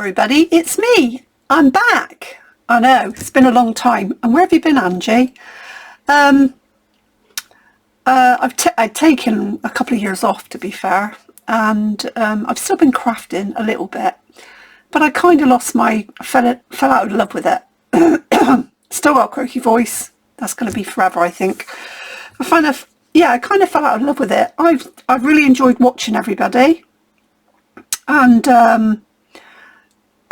everybody, it's me. I'm back. I know, it's been a long time. And where have you been, Angie? I'd taken a couple of years off, to be fair, and I've still been crafting a little bit, but I kind of lost fell out of love with it. Still got a croaky voice. That's going to be forever, I think. I kind of fell out of love with it. I've really enjoyed watching everybody, and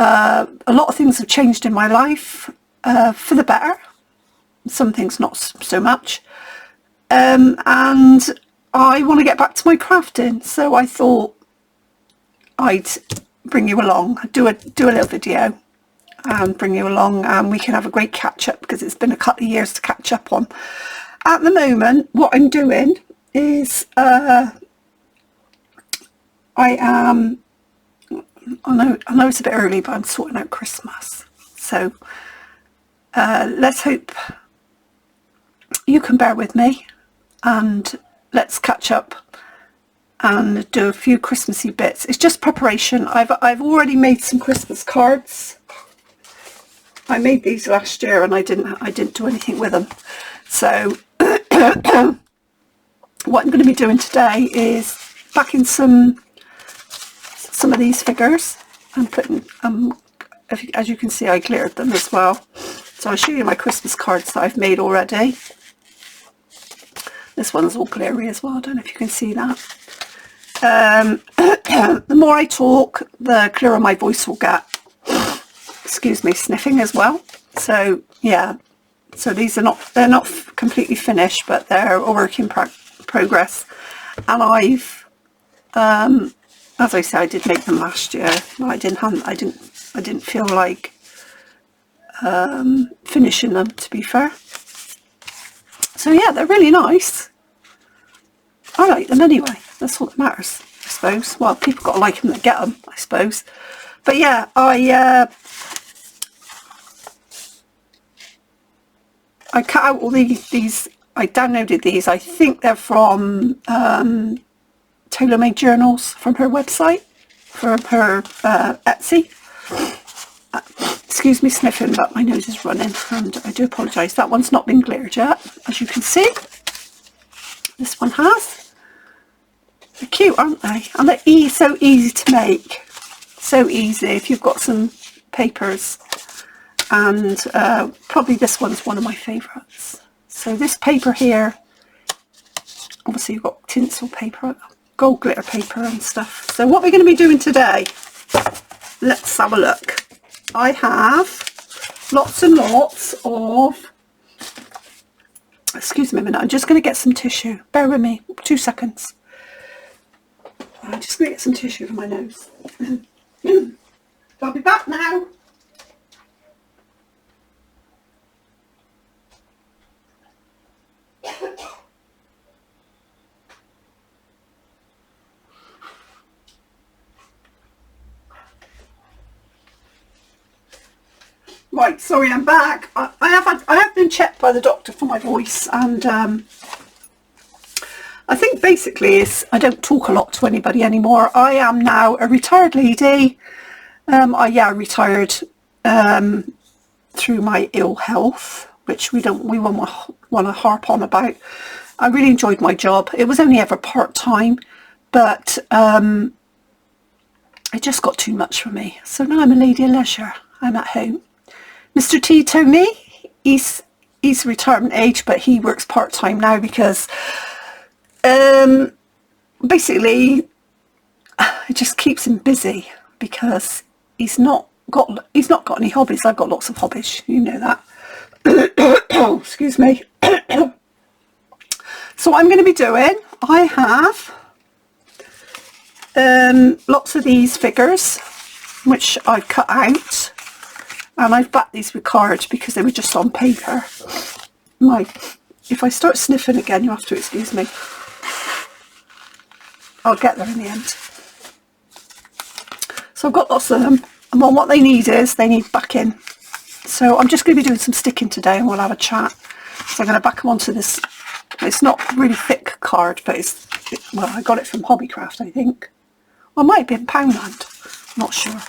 a lot of things have changed in my life for the better. Some things not so much, and I want to get back to my crafting, so I thought I'd bring you along, do a little video and bring you along, and we can have a great catch up, because it's been a couple of years to catch up on. At the moment, what I'm doing is I know it's a bit early, but I'm sorting out Christmas, so let's hope you can bear with me, and let's catch up and do a few Christmassy bits. It's just preparation. I've already made some Christmas cards. I made these last year and I didn't do anything with them. So what I'm going to be doing today is backing some of these figures and putting as you can see, I glittered them as well. So I'll show you my Christmas cards that I've made already. This one's all glittery as well. I don't know if you can see that. The more I talk, the clearer my voice will get. Excuse me, sniffing as well. So yeah, so they're not completely finished, but they're a work in progress. And I've as I said, I did make them last year. I didn't feel like finishing them, to be fair. So yeah, they're really nice. I like them anyway. That's what matters, I suppose. Well, people got to like them that get them, I suppose. But yeah, I cut out all these. I downloaded these. I think they're from Tailor Made Journals, from her website, from her Etsy. Excuse me sniffing, but my nose is running, and I do apologise. That one's not been glittered yet, as you can see. This one has. They're cute, aren't they? And they're so easy to make. So easy if you've got some papers. And probably this one's one of my favourites. So this paper here, obviously you've got tinsel paper, gold glitter paper and stuff. So what we're going to be doing today, let's have a look. I have lots and lots of, excuse me a minute, I'm just going to get some tissue. Bear with me, 2 seconds. I'm just going to get some tissue for my nose. I'll be back now. Right, sorry, I'm back. I have been checked by the doctor for my voice, and I think basically I don't talk a lot to anybody anymore. I am now a retired lady. I retired through my ill health, which we won't want to harp on about. I really enjoyed my job. It was only ever part-time, but it just got too much for me. So now I'm a lady of leisure. I'm at home. Mr. T, Tony, he's retirement age, but he works part-time now because basically it just keeps him busy, because he's not got any hobbies. I've got lots of hobbies, you know that. Excuse me. So what I'm going to be doing, I have lots of these figures which I've cut out, and I've backed these with cards because they were just on paper. If I start sniffing again, you have to excuse me. I'll get there in the end. So I've got lots of them, and what they need backing. So I'm just going to be doing some sticking today, and we'll have a chat. So I'm going to back them onto this. It's not really thick card, but well, I got it from Hobbycraft, I think. Or it might have been Poundland, not sure.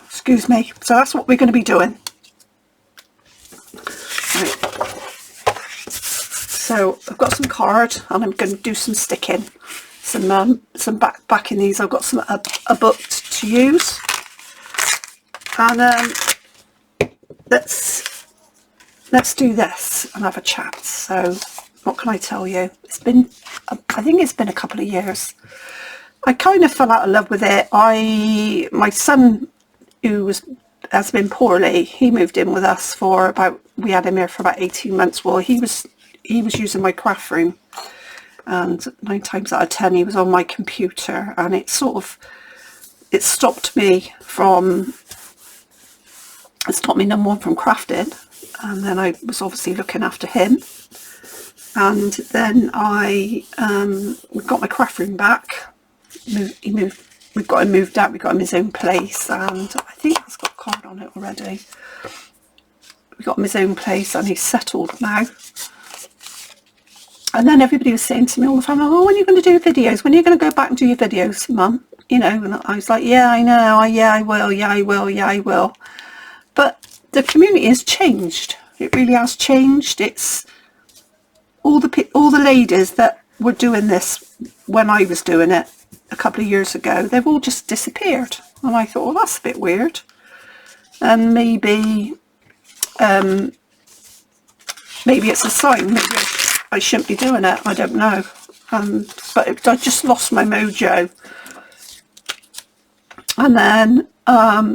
Excuse me. So that's what we're going to be doing. Right. So I've got some card and I'm going to do some sticking, some backing these. I've got some a book to use, and let's do this and have a chat. So what can I tell you? It's been, I think it's been a couple of years. I kind of fell out of love with it. My son, who has been poorly, he moved in with us for about, we had him here for about 18 months. Well, he was using my craft room, and 9 times out of 10 he was on my computer, and it stopped me number one from crafting, and then I was obviously looking after him, and then we got my craft room back. We got him moved out, we got him his own place, and I think it's got a card on it already. We got him his own place and he's settled now. And then everybody was saying to me all the time, oh, when are you going to do videos? When are you going to go back and do your videos, Mum? You know, and I was like, yeah, I know, yeah, I will, yeah, I will, yeah, I will. But the community has changed. It really has changed. It's all the ladies that were doing this when I was doing it a couple of years ago, they've all just disappeared. And I thought, well, that's a bit weird. And maybe it's a sign. Maybe I shouldn't be doing it. I don't know. But I just lost my mojo. And then,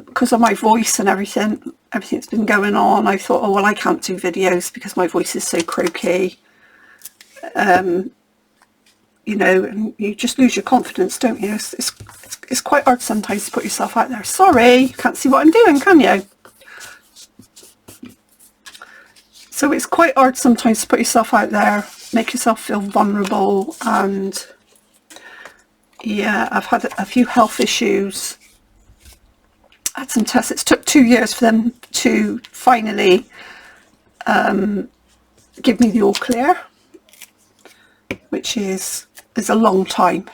because of my voice and everything's been going on, I thought, oh, well, I can't do videos because my voice is so croaky. You know, and you just lose your confidence, don't you? It's quite hard sometimes to put yourself out there. Sorry, you can't see what I'm doing, can you? So it's quite hard sometimes to put yourself out there, make yourself feel vulnerable, and yeah, I've had a few health issues. I had some tests. It took 2 years for them to finally give me the all clear, which is a long time.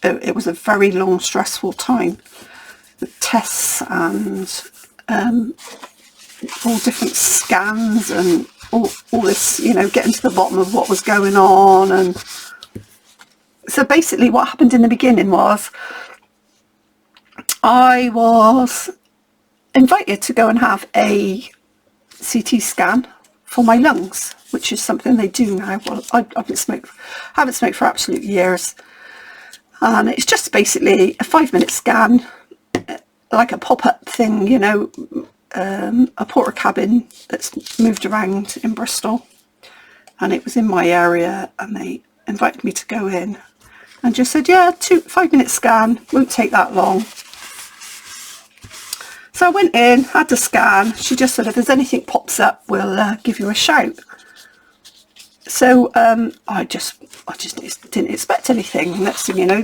It was a very long, stressful time with tests and all different scans and all this, you know, getting to the bottom of what was going on. And so basically what happened in the beginning was I was invited to go and have a CT scan for my lungs, which is something they do now. Well, I haven't smoked for absolute years, and it's just basically a 5-minute scan, like a pop-up thing, you know, a porter cabin that's moved around in Bristol, and it was in my area, and they invited me to go in and just said, yeah, 5-minute scan, won't take that long. So I went in, had the scan. She just said, if there's anything pops up, we'll give you a shout. So I just didn't expect anything. Next thing you know,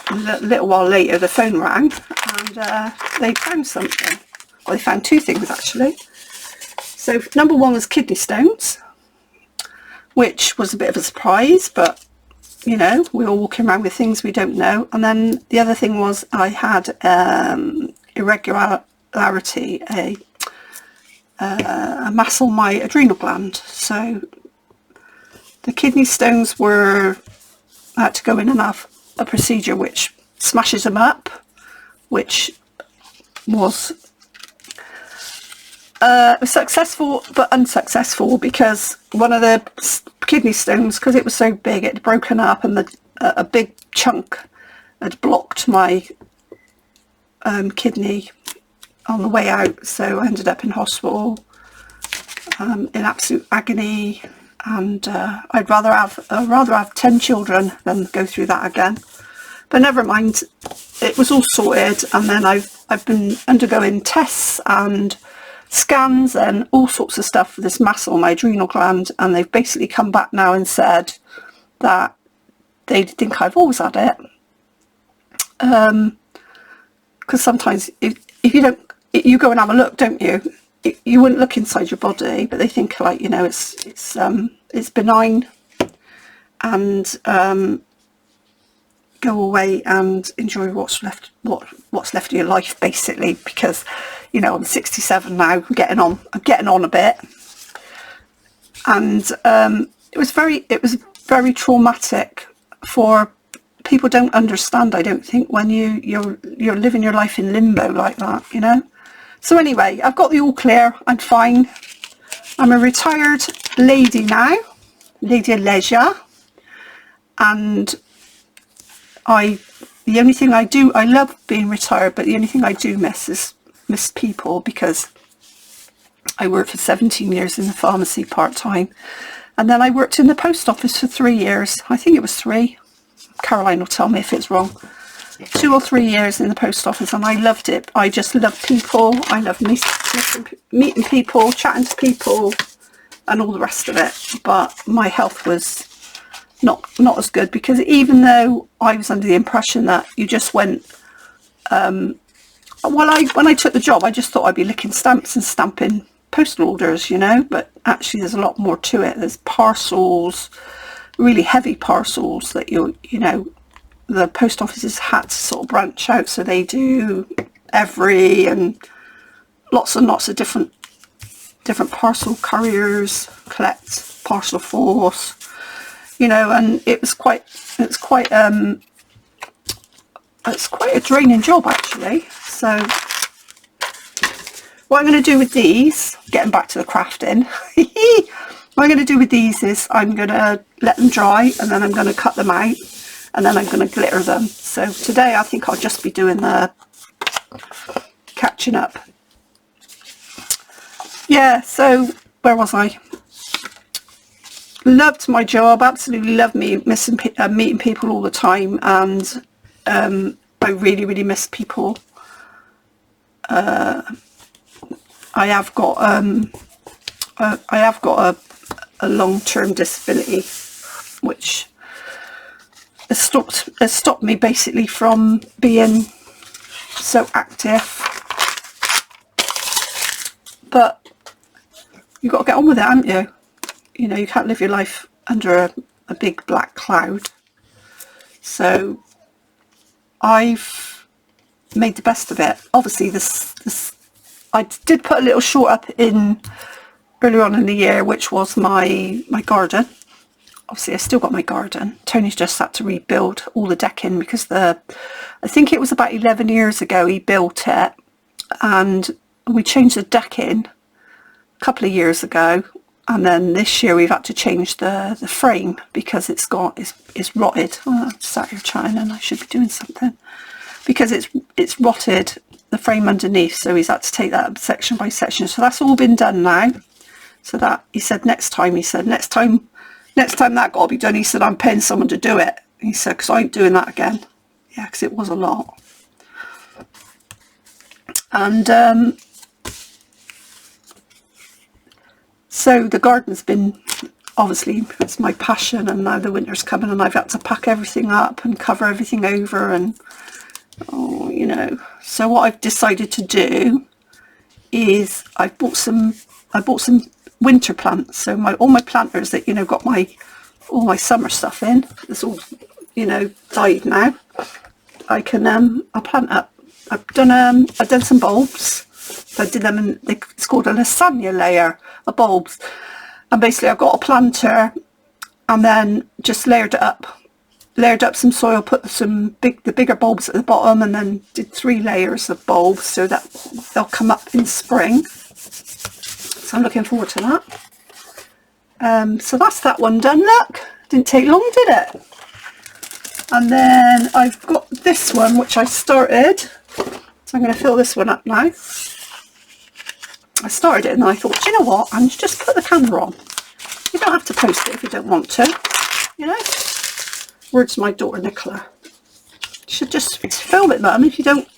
a little while later, the phone rang, and they found something. Well, they found 2 things actually. So number 1 was kidney stones, which was a bit of a surprise, but you know, we're all walking around with things we don't know. And then the other thing was I had irregularity, a mass on my adrenal gland. So the kidney stones I had to go in and have a procedure which smashes them up, which was successful but unsuccessful, because one of the kidney stones, because it was so big, it had broken up, and a big chunk had blocked my kidney on the way out. So I ended up in hospital in absolute agony, and I'd rather have 10 children than go through that again. But never mind, it was all sorted, and then I've been undergoing tests and scans and all sorts of stuff for this mass on my adrenal gland, and they've basically come back now and said that they think I've always had it. Because sometimes if you don't, you go and have a look, don't you? You wouldn't look inside your body, but they think, like, you know, it's benign, and go away and enjoy what's left of your life, basically, because you know I'm 67 now. I'm getting on a bit, and it was very traumatic. For people don't understand, I don't think, when you're living your life in limbo like that, you know. So anyway, I've got the all clear. I'm fine. I'm a retired lady now, lady of leisure, and the only thing I love being retired, but the only thing I do miss people, because I worked for 17 years in the pharmacy part-time, and then I worked in the post office for 3 years. I think it was 3. Caroline will tell me if it's wrong. 2 or 3 years in the post office, and I loved it. I just love people. I love meeting people, chatting to people, and all the rest of it. But my health was not as good, because even though I was under the impression that you just went, when I took the job, I just thought I'd be licking stamps and stamping postal orders, you know. But actually, there's a lot more to it. There's parcels, really heavy parcels that you know. The post offices had to sort of branch out, so they do and lots and lots of different parcel couriers collect parcel force, you know, and it's quite a draining job, actually. So what I'm going to do with these, getting back to the crafting, what I'm going to do with these is I'm going to let them dry, and then I'm going to cut them out, and then I'm going to glitter them. So today I think I'll just be doing the catching up. Yeah, so where was I? Loved my job, absolutely loved meeting people all the time, and I really miss people. I have got a long-term disability, which has stopped me basically from being so active. But you've got to get on with it, haven't you? You know, you can't live your life under a big black cloud. So I've made the best of it. Obviously, I did put a little short up in earlier on in the year, which was my garden. Obviously, I still got my garden. Tony's just had to rebuild all the decking, because I think it was about 11 years ago he built it, and we changed the decking a couple of years ago, and then this year we've had to change the frame, because it's rotted. Oh, I'm sat here chatting and I should be doing something, because it's rotted, the frame underneath, so he's had to take that up section by section. So that's all been done now. So that, he said next time that got to be done, he said, I'm paying someone to do it. He said, because I ain't doing that again. Yeah, because it was a lot. And so the garden's been, obviously, it's my passion, and now the winter's coming and I've had to pack everything up and cover everything over, and you know. So what I've decided to do is I bought some winter plants. So all my planters that, you know, got all my summer stuff in, it's all, you know, died now. I can I'll plant up. I've done some bulbs. I did them in, it's called a lasagna layer of bulbs, and basically I've got a planter and then just layered up some soil, put the bigger bulbs at the bottom, and then did 3 layers of bulbs so that they'll come up in spring. So I'm looking forward to that. So that's that one done. Look, didn't take long, did it? And then I've got this one which I started, so I'm going to fill this one up now. I started it and I thought, do you know what, I'm just put the camera on. You don't have to post it if you don't want to, you know. Words my daughter Nicola. You should just film it, Mum. If you don't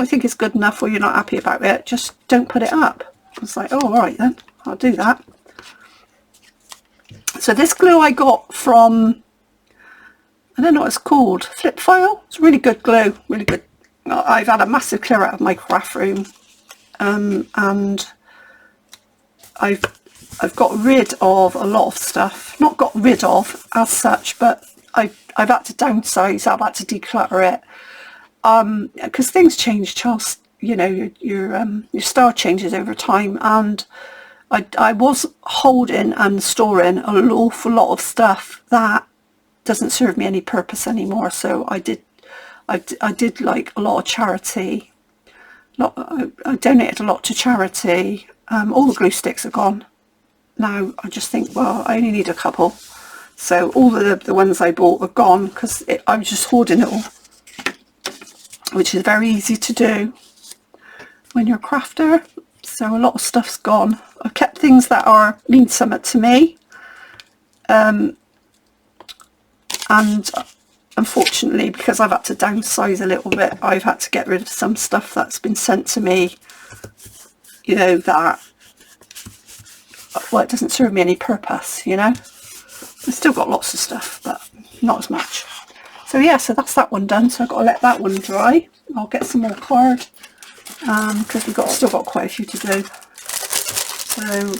think it's good enough, or you're not happy about it, just don't put it up. I was like, oh, all right then, I'll do that. So this glue I got from, I don't know what it's called, Flip File. It's really good glue, really good. I've had a massive clear out of my craft room, and I've got rid of a lot of stuff. Not got rid of as such, but I've had to downsize, I've had to declutter it, because things change, Charles. You know, your style changes over time, and I was holding and storing an awful lot of stuff that doesn't serve me any purpose anymore. So I did like a lot of charity. I donated a lot to charity. All the glue sticks are gone now. I just think, well, I only need a couple. So all the ones I bought were gone because I was just hoarding it all, which is very easy to do when you're a crafter. So a lot of stuff's gone. I've kept things that mean something to me, and unfortunately, because I've had to downsize a little bit, I've had to get rid of some stuff that's been sent to me, you know, that, well, it doesn't serve me any purpose, you know. I've still got lots of stuff, but not as much. So yeah, so that's that one done. So I've got to let that one dry. I'll get some more card, because we've still got quite a few to do. So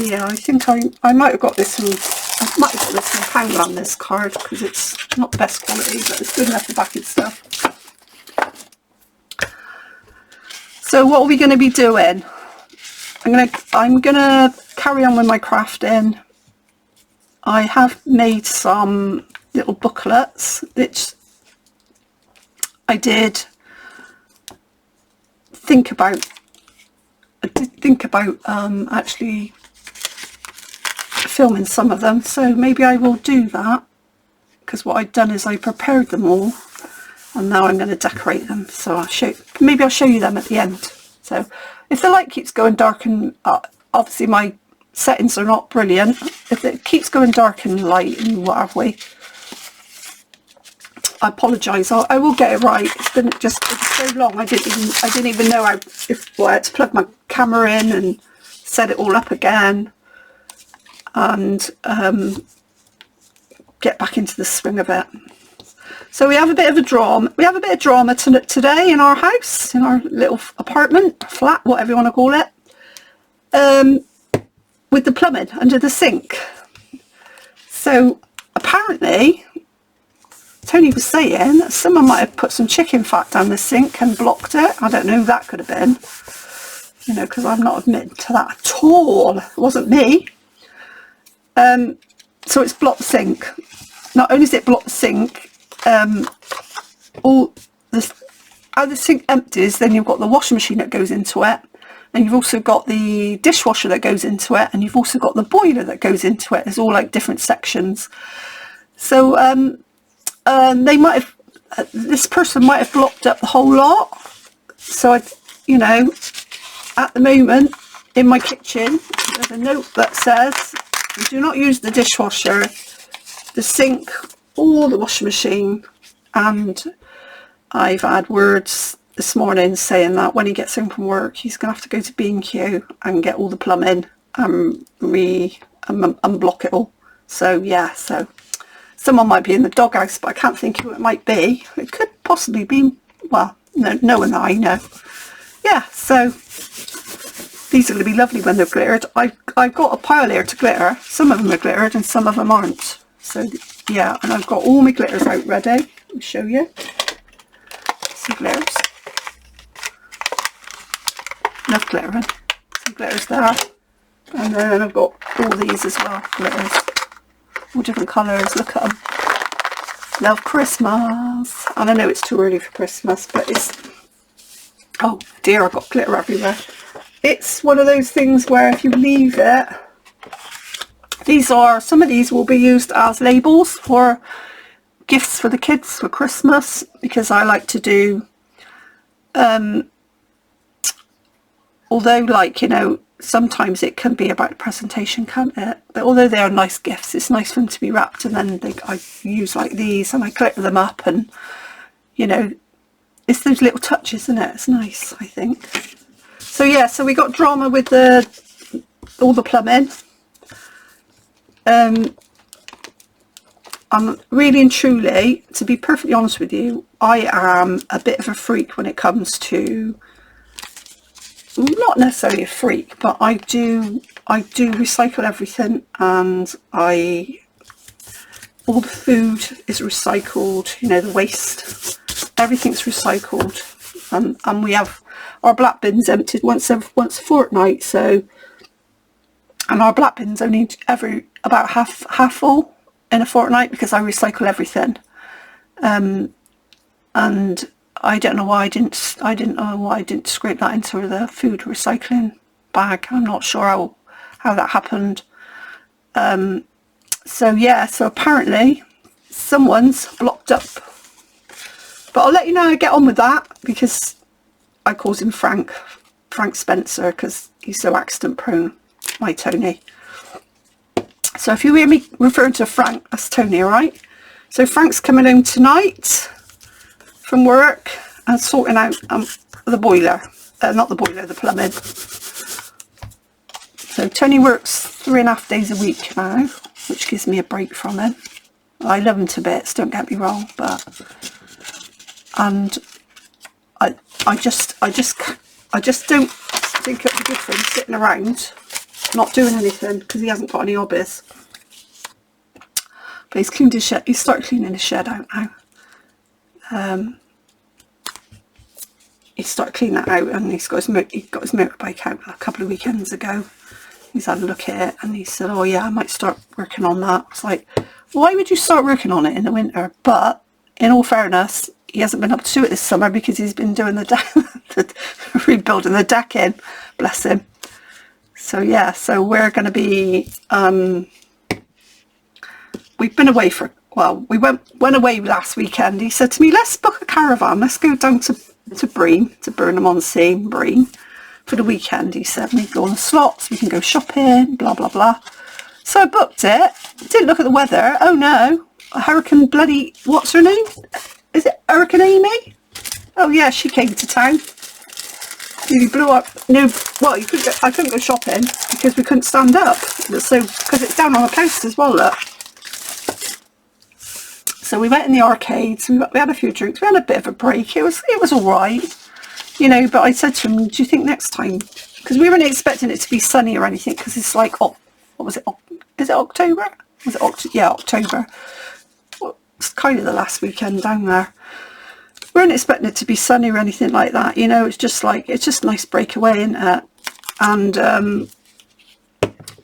yeah, I think I might have got this one. I might have got this from Poundland, this card, because it's not the best quality, but it's good enough for backing stuff. So what are we going to be doing? I'm gonna carry on with my crafting. I have made some little booklets, which I did think about. Actually filming some of them, so maybe I will do that, because what I've done is I prepared them all and now I'm going to decorate them. So maybe I'll show you them at the end. So if the light keeps going dark and obviously my settings are not brilliant, if it keeps going dark and light and what have we, I apologise. I will get it right. It's so long. I didn't even know I had to plug my camera in and set it all up again, and get back into the swing of it. So we have a bit of drama. We have a bit of drama today in our house, in our little apartment, flat, whatever you want to call it, with the plumbing under the sink. So apparently, Tony was saying that someone might have put some chicken fat down the sink and blocked it. I don't know who that could have been, you know, because I'm not admitting to that at all. It wasn't me. So it's blocked the sink. Not only is it blocked the sink, as the sink empties, then you've got the washing machine that goes into it, and you've also got the dishwasher that goes into it, and you've also got the boiler that goes into it. It's all like different sections. So they might have, this person might have blocked up the whole lot. So you know, at the moment in my kitchen there's a note that says, do not use the dishwasher, the sink or the washing machine. And I've had words this morning saying that when he gets home from work, he's going to have to go to B&Q and get all the plumbing and unblock it all. So yeah, so someone might be in the doghouse, but I can't think who it might be. It could possibly be, well, no one that I know. Yeah, so these are going to be lovely when they're glittered. I've got a pile here to glitter. Some of them are glittered and some of them aren't. So yeah, and I've got all my glitters out ready. I'll show you. Some glitters. Enough glittering. Some glitters there. And then I've got all these as well, glitters. All different colours. Look at them. Love Christmas. And I know it's too early for Christmas, but it's, oh dear, I've got glitter everywhere. It's one of those things where if you leave it, some of these will be used as labels for gifts for the kids for Christmas, because I like to do, although, like, you know, sometimes it can be about the presentation, can't it? But although they are nice gifts, it's nice for them to be wrapped, and then I use like these and I glitter them up, and you know, it's those little touches, isn't it? It's nice, I think. So yeah, so we got drama with all the plumbing. I'm really and truly, to be perfectly honest with you, I am a bit of a freak when it comes to, not necessarily a freak, but I do recycle everything, and I all the food is recycled, you know, the waste, everything's recycled. And we have our black bins emptied once a fortnight, so, and our black bins only about half full in a fortnight, because I recycle everything. And I don't know why I didn't scrape that into the food recycling bag. I'm not sure how that happened. So yeah, so apparently someone's blocked up, but I'll let you know how I get on with that, because I calls him Frank Spencer, because he's so accident prone, my Tony. So if you hear me referring to Frank, that's Tony, alright? So Frank's coming home tonight from work and sorting out the boiler, not the boiler, the plumbing. So Tony works 3.5 days a week now, which gives me a break from him. I love him to bits, don't get me wrong, and I just don't think it'd be good for him sitting around not doing anything, because he hasn't got any hobbies. But he's cleaned his shed. He started cleaning his shed out now. He started cleaning that out, and he got his motorbike out a couple of weekends ago. He's had a look at it, and he said, "Oh yeah, I might start working on that." It's like, why would you start working on it in the winter? But in all fairness, he hasn't been able to do it this summer because he's been doing rebuilding the decking. Bless him. So yeah, so we're going to be. We've been away we went away last weekend. He said to me, "Let's book a caravan. Let's go down to Bream, to Burnham-on-Sea, Bream, for the weekend." He said, "We go on the slots, we can go shopping, blah blah blah." So I booked it. Didn't look at the weather. Oh no, Hurricane bloody, what's her name? Is it Hurricane Amy? Oh yeah, she came to town. He blew up. No, well, I couldn't go shopping because we couldn't stand up. So because it's down on the coast as well, look. So we went in the arcades. We had a few drinks. We had a bit of a break. It was all right, you know. But I said to him, "Do you think next time?" Because we weren't expecting it to be sunny or anything. Because it's like, what was it? Is it October? Was it October? Yeah, October. Well, it's kind of the last weekend down there. We weren't expecting it to be sunny or anything like that. You know, it's just a nice breakaway, isn't it? And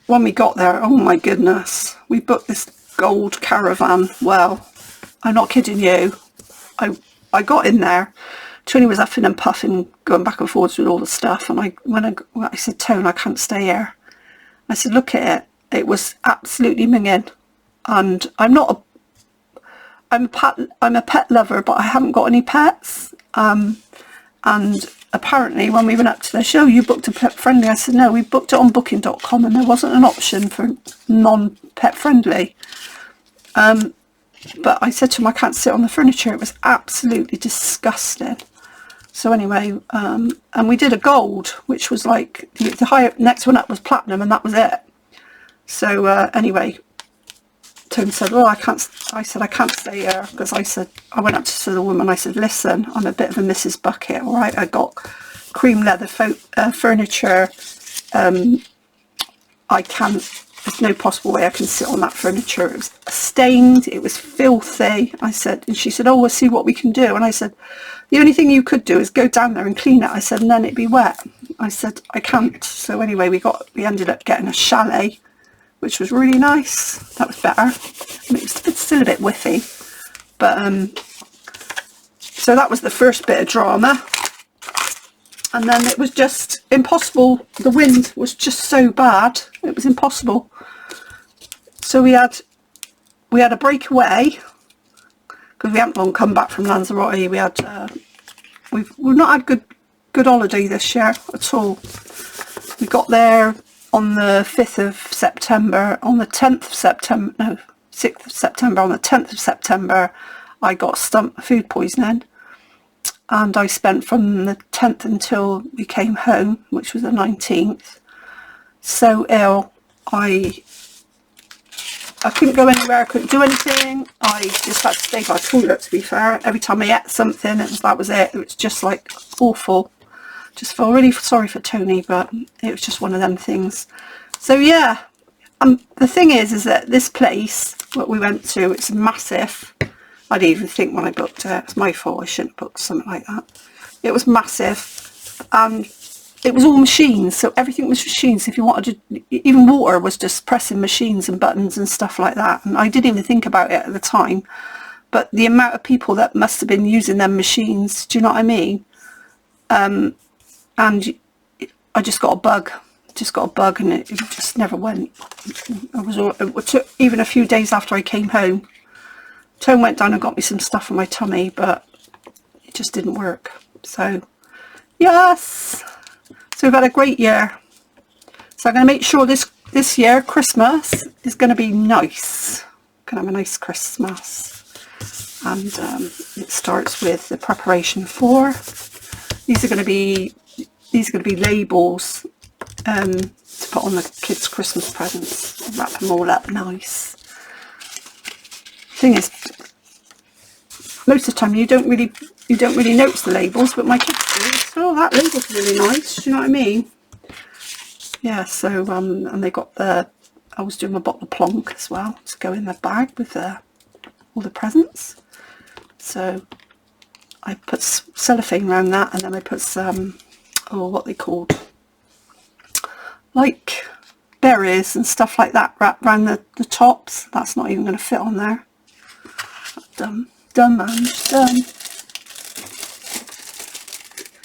when we got there, oh my goodness, we booked this gold caravan. Well, I'm not kidding you. I got in there. Tony was huffing and puffing, going back and forwards with all the stuff. And I said, "Tone, I can't stay here." I said, "Look at it. It was absolutely minging." And I'm a pet lover, but I haven't got any pets. And apparently, when we went up to the show, you booked a pet friendly. I said, "No, we booked it on booking.com, and there wasn't an option for non-pet friendly." But I said to him, "I can't sit on the furniture." It was absolutely disgusting. So anyway, and we did a gold, which was like the higher, next one up was platinum, and that was it. So anyway, Tony said, "Well, I can't." I said, "I can't stay here," because I went up to the woman. I said, "Listen, I'm a bit of a Mrs. Bucket, all right? I got cream leather furniture. I can't. There's no possible way I can sit on that furniture. It was stained. It was filthy." I said, and she said, "Oh, we'll see what we can do." And I said, "The only thing you could do is go down there and clean it." I said, "And then it'd be wet." I said, "I can't." So anyway, we ended up getting a chalet, which was really nice. That was better. I mean, it's still a bit whiffy, but so that was the first bit of drama. And then it was just impossible. The wind was just so bad. It was impossible. So we had a breakaway because we hadn't long come back from Lanzarote. We've not had good holiday this year at all. We got there on the 5th of September. On the 10th of September, no, 6th of September. On the 10th of September, I got food poisoning. And I spent from the 10th until we came home, which was the 19th, so ill. I couldn't go anywhere, I couldn't do anything. I just had to stay by the toilet, to be fair. Every time I ate something, that was it. It was just like awful. Just felt really sorry for Tony, but it was just one of them things. So yeah, the thing is that this place, what we went to, it's massive. I didn't even think when I booked it. It's my fault. I shouldn't have booked something like that. It was massive, and it was all machines. So everything was machines. If you wanted to, even water was just pressing machines and buttons and stuff like that. And I didn't even think about it at the time. But the amount of people that must have been using them machines, do you know what I mean? And I just got a bug. And it just never went. It took even a few days after I came home. Tone went down and got me some stuff for my tummy, but it just didn't work. So, yes. So we've had a great year. So I'm going to make sure this year, Christmas, is going to be nice. Going to have a nice Christmas. And it starts with the preparation for. These are going to be labels to put on the kids' Christmas presents. Wrap them all up nice. Thing is, most of the time you don't really notice the labels, but my kids do. So, oh, that label's really nice. Do you know what I mean? Yeah. So and they got I was doing a bottle of plonk as well to go in the bag with all the presents. So I put cellophane around that, and then I put some, what they called, like berries and stuff like that wrapped around the tops. That's not even going to fit on there. Done, man, done.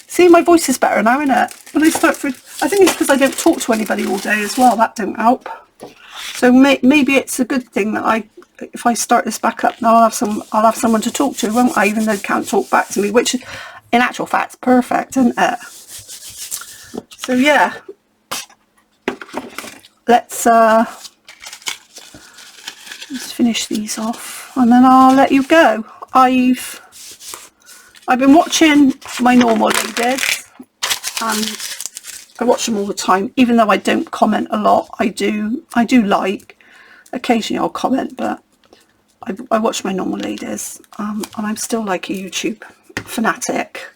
See, my voice is better now, isn't it? When I think it's because I don't talk to anybody all day as well. That don't help. So maybe it's a good thing that if I start this back up now, I'll have someone to talk to, won't I? Even though they can't talk back to me, which in actual fact is perfect, isn't it? So yeah, let's finish these off, and then I'll let you go. I've been watching my normal ladies, and I watch them all the time, even though I don't comment a lot. I do like, occasionally I'll comment, but I watch my normal ladies, and I'm still like a YouTube fanatic.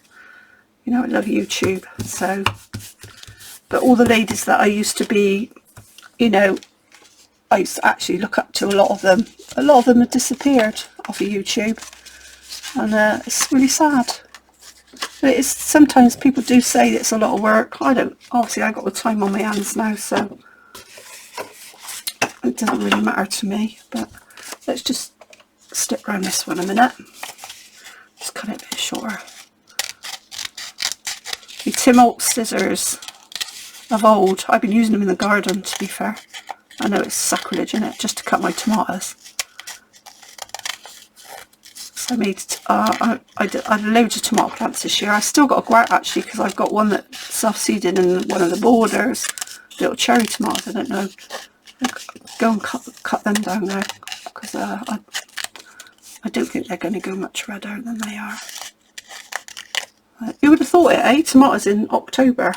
You know, I love YouTube. So, but all the ladies that I used to be, you know, I used to actually look up to a lot of them. A lot of them have disappeared off of YouTube, and it's really sad. But it is, sometimes people do say it's a lot of work. I don't. Obviously, I got the time on my hands now, so it doesn't really matter to me. But let's just stick around this one a minute. Just cut it a bit shorter. The Tim Holtz scissors of old. I've been using them in the garden, to be fair. I know it's sacrilege, isn't it? Just to cut my tomatoes. So I made, I had loads of tomato plants this year. I still got a grout actually, because I've got one that's self-seeded in one of the borders. Little cherry tomatoes, I don't know. Go and cut them down now, because I don't think they're going to go much redder than they are. Who would have thought it, eh? Tomatoes in October.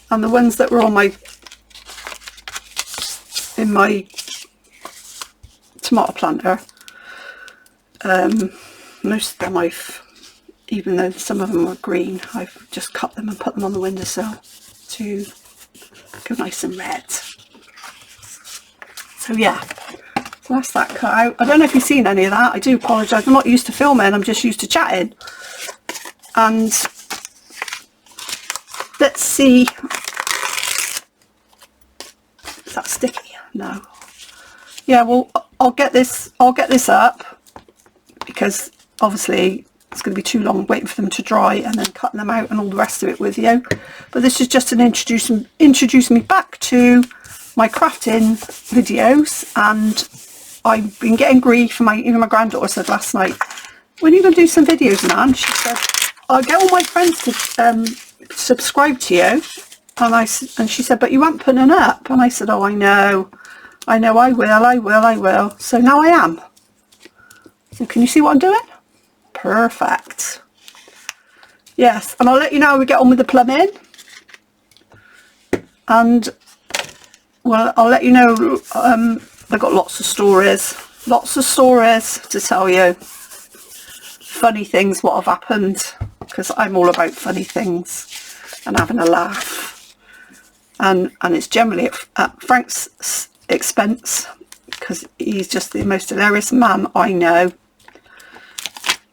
And the ones that were on in my tomato planter, most of them even though some of them were green, I've just cut them and put them on the windowsill to go nice and red. So yeah, so that's that cut out. I don't know if you've seen any of that. I do apologise. I'm not used to filming. I'm just used to chatting. And let's see. Is that sticky? No. Yeah. Well, I'll get this up, because obviously it's going to be too long waiting for them to dry and then cutting them out and all the rest of it with you. But this is just an introducing me back to my crafting videos, and I've been getting grief. Even my granddaughter said last night, when are you going to do some videos, Nan? She said, I'll get all my friends to subscribe to you. And she said, but you aren't putting it up. And I said, oh, I know, I will. So now I am. So can you see what I'm doing? Perfect. Yes, and I'll let you know how we get on with the plumbing. And, well, I'll let you know, I've got lots of stories to tell you. Funny things, what have happened, because I'm all about funny things and having a laugh. and it's generally at Frank's expense, because he's just the most hilarious man I know.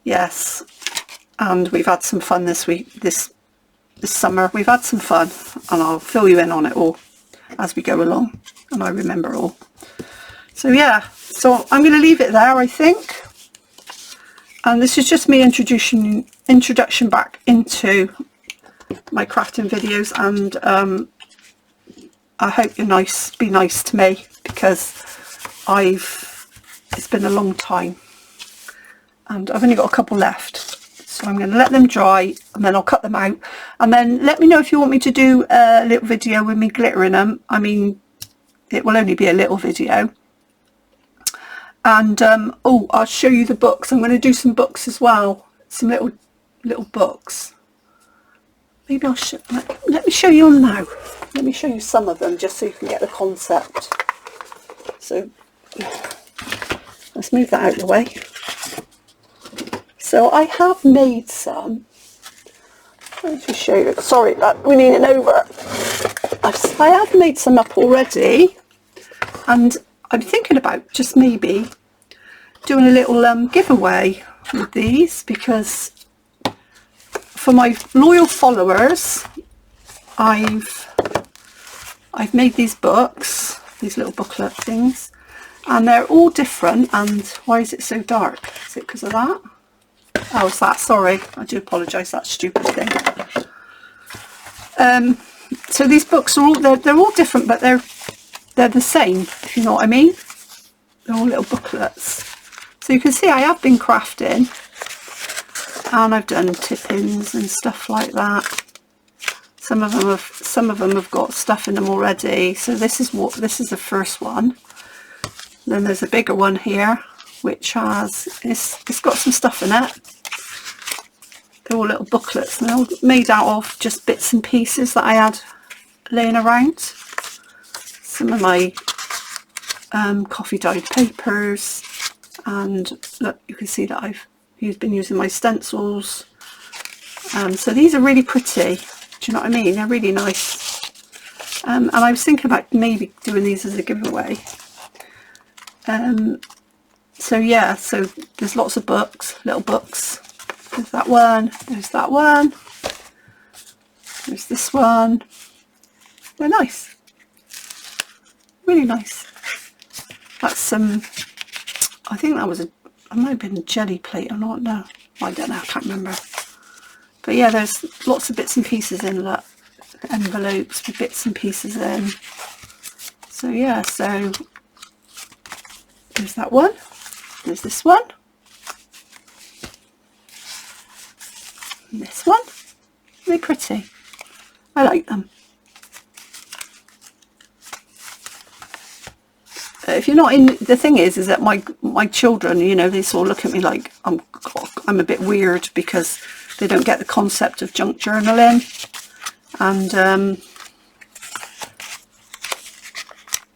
Yes, and we've had some fun this week, this summer. We've had some fun, and I'll fill you in on it all as we go along, and I remember all. So yeah, so I'm going to leave it there, I think. And this is just me introduction back into my crafting videos, and I hope you're be nice to me, because it's been a long time, and I've only got a couple left, so I'm going to let them dry, and then I'll cut them out, and then let me know if you want me to do a little video with me glittering them. I mean, it will only be a little video. And oh, I'll show you the books. I'm going to do some books as well, some little books. Maybe I'll let me show you them now. Let me show you some of them, just so you can get the concept. So let's move that out of the way. So I have made some. Let me just show you. Sorry, we're leaning over. I have made some up already, and I'm thinking about just maybe doing a little giveaway with these, because for my loyal followers, I've made these books, these little booklet things, and they're all different. And why is it so dark? Is it because of that? Oh, it's that. Sorry, I do apologise. That stupid thing. So these books are all they're all different, but they're the same, if you know what I mean. They're all little booklets. So you can see I have been crafting, and I've done tip-ins and stuff like that. Some of them have got stuff in them already. So this is the first one. Then there's a bigger one here, which it's got some stuff in it. They're all little booklets, and they're all made out of just bits and pieces that I had laying around. Some of my coffee dyed papers, and look, you can see that I've been using my stencils. So these are really pretty. Do you know what I mean? They're really nice. And I was thinking about maybe doing these as a giveaway. So yeah, so there's lots of books, little books. There's that one, there's that one, there's this one. They're nice, really nice. That's some, I think that was it might have been a jelly plate or not, no, I don't know, I can't remember. But yeah, there's lots of bits and pieces in that, envelopes with bits and pieces in. So yeah, so there's that one, there's this one, and this one. They're pretty. I like them. If you're not in, the thing is that my children, you know, they sort of look at me like I'm a bit weird, because they don't get the concept of junk journaling. And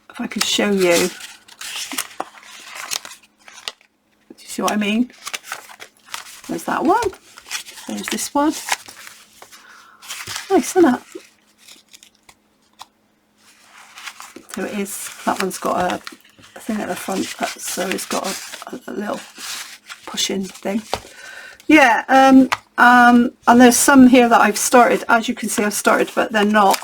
if I could show you, do you see what I mean? There's that one. There's this one. Nice, isn't it? So it is, that one's got a thing at the front, so it's got a little push-in thing. Yeah, and there's some here that I've started. As you can see, I've started, but they're not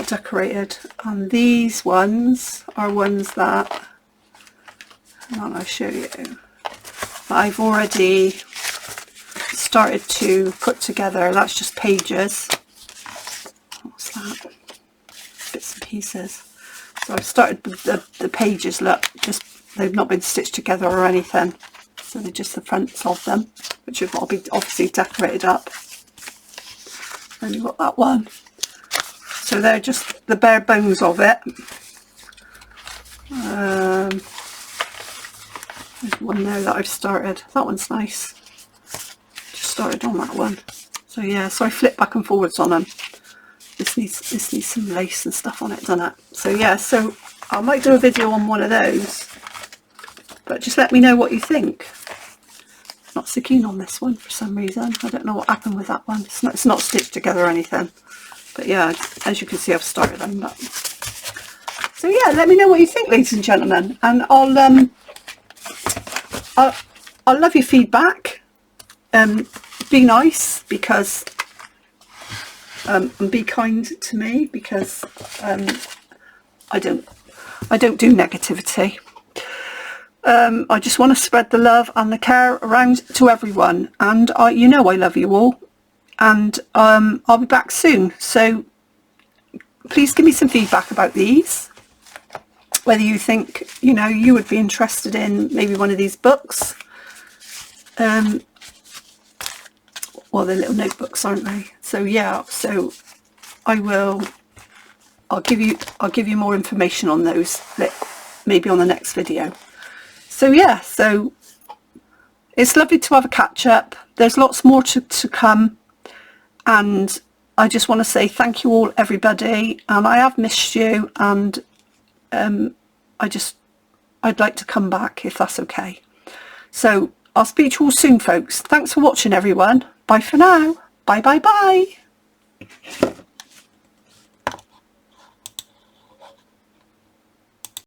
decorated. And these ones are ones that, hang on, I'll show you, that I've already started to put together. That's just pages. What's that? Bits and pieces. So I've started with the pages. Look, just they've not been stitched together or anything. So they're just the fronts of them, which have got to be obviously decorated up. Then you've got that one. So they're just the bare bones of it. There's one there that I've started. That one's nice. Just started on that one. So yeah, so I flip back and forwards on them. This needs some lace and stuff on it, doesn't it? So yeah, so I might do a video on one of those, but just let me know what you think. not so keen on this one for some reason. I don't know what happened with that one. It's not stitched together or anything. But yeah, as you can see, I've started on that. So yeah, let me know what you think, ladies and gentlemen, and I'll love your feedback. Be nice, because and be kind to me, because I don't do negativity. I just want to spread the love and the care around to everyone, and you know I love you all, and I'll be back soon. So please give me some feedback about these, whether you think, you know, you would be interested in maybe one of these books. Well, they're little notebooks, aren't they? So yeah, so I'll give you more information on those, maybe on the next video. So yeah, so it's lovely to have a catch up. There's lots more to come, and I just want to say thank you all, everybody, and I have missed you, and I'd like to come back if that's okay. So I'll speak to you all soon, folks. Thanks for watching, everyone. Bye for now. Bye bye bye.